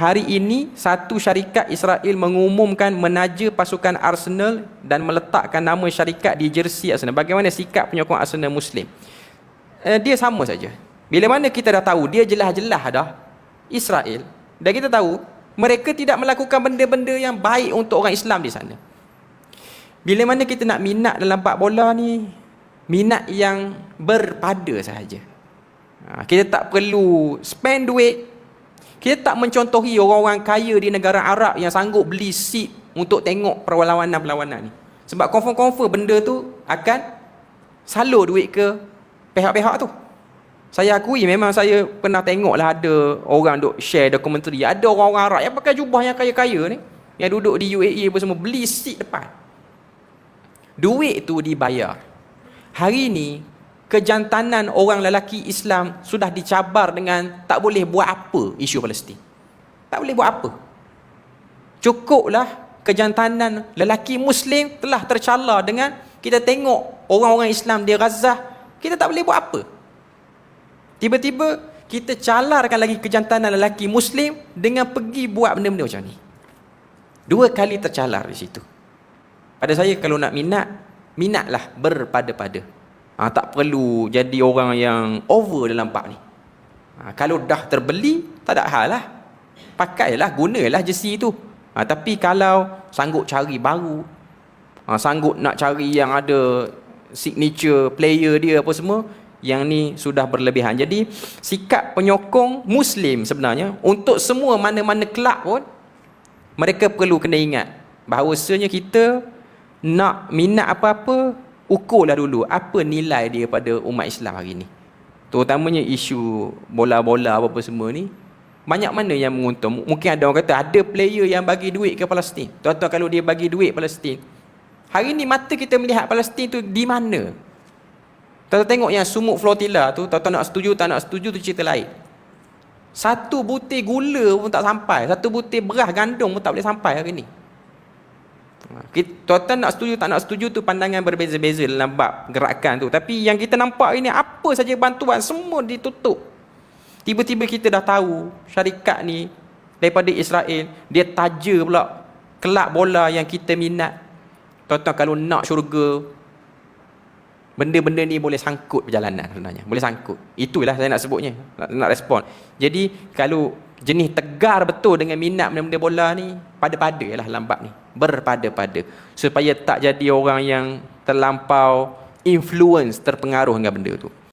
hari ini satu syarikat Israel mengumumkan menaja pasukan Arsenal dan meletakkan nama syarikat di jersey Arsenal. Bagaimana sikap penyokong Arsenal Muslim? Dia sama saja. Bila mana kita dah tahu dia jelas-jelas dah Israel, dan kita tahu mereka tidak melakukan benda-benda yang baik untuk orang Islam di sana. Bila mana kita nak minat dalam bab bola ni, minat yang berpada sahaja. Kita tak perlu spend duit. Kita tak mencontohi orang-orang kaya di negara Arab yang sanggup beli seat untuk tengok perlawanan-perlawanan ni. Sebab confirm benda tu akan salur duit ke pihak-pihak tu. Saya akui memang saya pernah tengok lah ada orang duk share dokumentari. Ada orang-orang Arab yang pakai jubah yang kaya-kaya ni, yang duduk di UAE apa semua, beli seat depan. Duit tu dibayar. Hari ni kejantanan orang lelaki Islam sudah dicabar dengan tak boleh buat apa isu Palestin. Tak boleh buat apa. Cukuplah kejantanan lelaki Muslim telah tercalar dengan kita tengok orang-orang Islam di Gaza, kita tak boleh buat apa. Tiba-tiba kita calarkan lagi kejantanan lelaki Muslim dengan pergi buat benda-benda macam ni. 2 kali tercalar di situ. Pada saya kalau nak minatlah berpada-pada. Tak perlu jadi orang yang over dalam bab ni. Kalau dah terbeli, tak ada hal lah. Pakailah, gunalah jersey tu. Tapi kalau sanggup cari baru, sanggup nak cari yang ada signature player dia apa semua, yang ni sudah berlebihan. Jadi sikap penyokong Muslim sebenarnya untuk semua mana-mana kelab pun, mereka perlu kena ingat bahawasanya kita nak minat apa-apa, ukurlah dulu apa nilai dia pada umat Islam hari ni. Terutamanya isu bola-bola apa-apa semua ni, banyak mana yang menguntung. Mungkin ada orang kata ada player yang bagi duit ke Palestin. Tuan-tuan, kalau dia bagi duit Palestin, hari ni mata kita melihat Palestin tu di mana? Tuan-tuan tengok yang sumuk flotilla tu, tuan-tuan nak setuju tak nak setuju tu cerita lain. Satu butir gula pun tak sampai, satu butir beras gandum pun tak boleh sampai hari ni. Tuan-tuan nak setuju tak nak setuju tu pandangan berbeza-beza dalam bab gerakan tu. Tapi yang kita nampak ini, apa saja bantuan semua ditutup. Tiba-tiba kita dah tahu syarikat ni daripada Israel, dia taja pula kelab bola yang kita minat. Tuan-tuan, kalau nak syurga, benda-benda ni boleh sangkut perjalanan sebenarnya. Boleh sangkut. Itulah saya nak sebutnya, nak respon. Jadi kalau jenis tegar betul dengan minat benda-benda bola ni, pada-pada lah lambat ni. Berpada-pada. Supaya tak jadi orang yang terlampau influence, terpengaruh dengan benda tu.